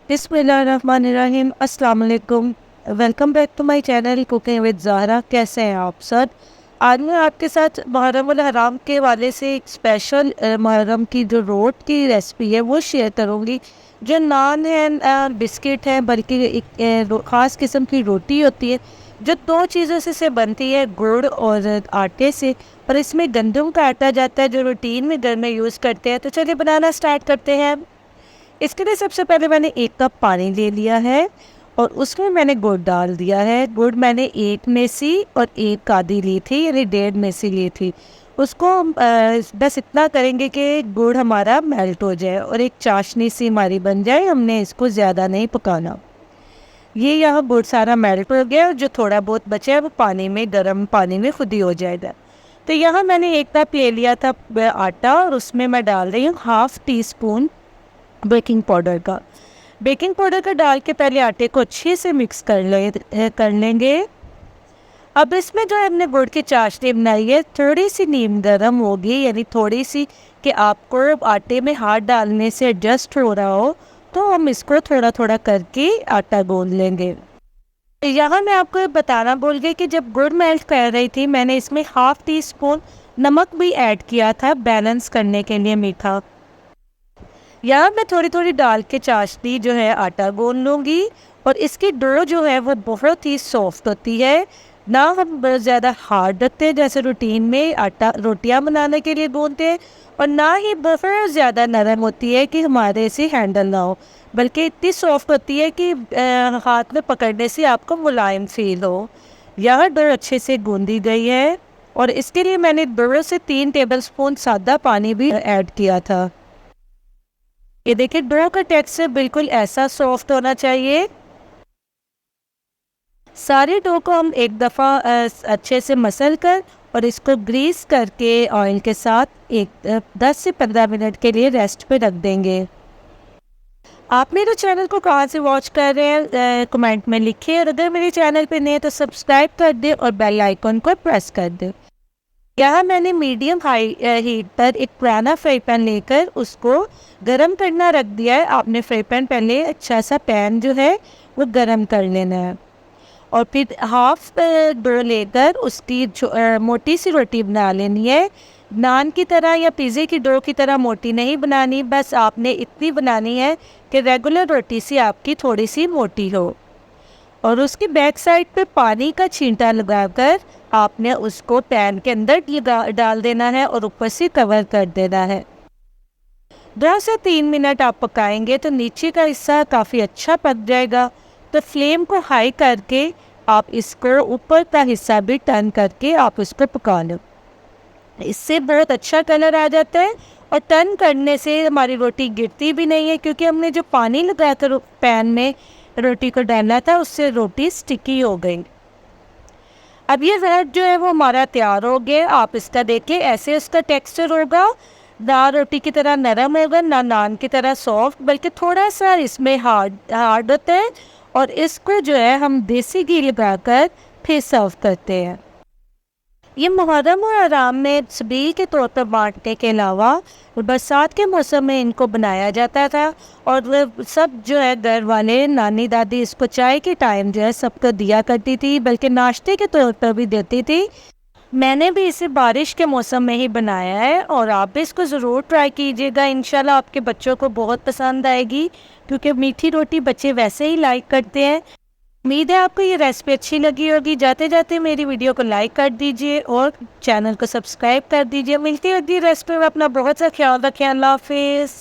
बिस्मिल्लाहिर्रहमानिर्रहीम। अस्सलाम वालेकुम। Welcome back to my channel cooking with Zahra. कैसे हैं आप सब? आज मैं आपके साथ मुहर्रम उल हराम के हवाले से एक स्पेशल मुहर्रम की जो रोट की रेसिपी है वो शेयर करूँगी। जो नान है, बिस्किट है, बल्कि एक ख़ास किस्म की रोटी होती है जो दो चीज़ों से बनती है, गुड़ और आटे से। पर इसमें गंदम का आटा जाता है जो रूटीन में घर में यूज़ करते हैं। तो चलिए बनाना स्टार्ट करते हैं। इसके लिए सबसे पहले मैंने 1 कप पानी ले लिया है और उसमें मैंने गुड़ डाल दिया है। गुड़ मैंने 1 मेसी और 1 आधी ली थी, यानी 1.5 मेसी ली थी। उसको बस इतना करेंगे कि गुड़ हमारा मेल्ट हो जाए और एक चाशनी सी हमारी बन जाए। हमने इसको ज़्यादा नहीं पकाना। ये यहाँ गुड़ सारा मेल्ट हो गया और जो थोड़ा बहुत बचा है वो पानी में, गर्म पानी में खुद ही हो जाएगा। तो यहाँ मैंने 1 कप ले लिया था आटा और उसमें मैं डाल रही हूँ 1/2 टीस्पून बेकिंग पाउडर का। बेकिंग पाउडर का डाल के पहले आटे को अच्छे से मिक्स कर लेंगे। अब इसमें जो हमने गुड़ की चाशनी बनाई है थोड़ी सी नीम गर्म होगी, यानी थोड़ी सी कि आपको आटे में हाथ डालने से एडजस्ट हो रहा हो, तो हम इसको थोड़ा थोड़ा करके आटा गूंद लेंगे। यहाँ मैं आपको बताना भूल गई कि जब गुड़ मेल्ट कर रही थी मैंने इसमें 1/2 टीस्पून नमक भी ऐड किया था बैलेंस करने के लिए मीठा। यहाँ मैं थोड़ी थोड़ी डाल के चाशनी जो है आटा गूंद लूँगी और इसकी डो जो है वो बहुत ही सॉफ्ट होती है। ना हम बहुत ज़्यादा हार्ड रखते हैं जैसे रूटीन में आटा रोटियां बनाने के लिए गूंदते हैं, और ना ही बहुत ज़्यादा नरम होती है कि हमारे से हैंडल ना हो, बल्कि इतनी सॉफ्ट होती है कि हाथ में पकड़ने से आपको मुलायम फील हो। यह डो अच्छे से गूंदी गई है और इसके लिए मैंने 2 से 3 टेबलस्पून सादा पानी भी ऐड किया था। ये देखिए डो का टेक्सचर बिल्कुल ऐसा सॉफ्ट होना चाहिए। सारे डो को हम एक दफ़ा अच्छे से मसल कर और इसको ग्रीस करके ऑयल के साथ 10 से 15 मिनट के लिए रेस्ट पे रख देंगे। आप मेरे चैनल को कहाँ से वॉच कर रहे हैं कमेंट में लिखिए, और अगर मेरे चैनल पे नए हैं तो सब्सक्राइब कर दें और बेल आइकन को प्रेस कर दें। यहाँ मैंने मीडियम हाई हीट पर एक पुराना फ्राई पैन लेकर उसको गरम करना रख दिया है। आपने फ्राई पैन पहले अच्छा सा पैन जो है वो गरम कर लेना है और फिर हाफ डो लेकर उसकी मोटी सी रोटी बना लेनी है। नान की तरह या पिज़्ज़े की डो की तरह मोटी नहीं बनानी, बस आपने इतनी बनानी है कि रेगुलर रोटी सी आपकी थोड़ी सी मोटी हो। और उसकी बैक साइड पे पानी का छींटा लगाकर आपने उसको पैन के अंदर डाल देना है और ऊपर से कवर कर देना है। 2 से 3 मिनट आप पकाएंगे तो नीचे का हिस्सा काफ़ी अच्छा पक जाएगा। तो फ्लेम को हाई करके आप इसको ऊपर का हिस्सा भी टर्न करके आप उसको पका लो। इससे बहुत अच्छा कलर आ जाता है और टर्न करने से हमारी रोटी गिरती भी नहीं है, क्योंकि हमने जो पानी लगाया था पैन में रोटी को डालना था उससे रोटी स्टिकी हो गई। अब ये रेड जो है वो हमारा तैयार हो गया। आप इसका देखिए ऐसे इसका टेक्सचर होगा, ना रोटी की तरह नरम होगा ना नान की तरह सॉफ्ट, बल्कि थोड़ा सा इसमें हार्ड होता है। और इसको जो है हम देसी घी लगाकर फिर सर्व करते हैं। ये मुहर्रम और आराम में छबील के तौर पर बांटने के अलावा बरसात के मौसम में इनको बनाया जाता था और सब जो है घर वाले नानी दादी इसको चाय के टाइम जो है सबको दिया करती थी, बल्कि नाश्ते के तौर पर भी देती थी। मैंने भी इसे बारिश के मौसम में ही बनाया है और आप भी इसको ज़रूर ट्राई कीजिएगा। इंशाल्लाह आपके बच्चों को बहुत पसंद आएगी, क्योंकि मीठी रोटी बच्चे वैसे ही लाइक करते हैं। उम्मीद है आपको ये रेसिपी अच्छी लगी होगी। जाते जाते मेरी वीडियो को लाइक कर दीजिए और चैनल को सब्सक्राइब कर दीजिए। मिलती है अगली रेसिपी में। अपना बहुत सा ख्याल रखें। अल्लाह हाफिज़।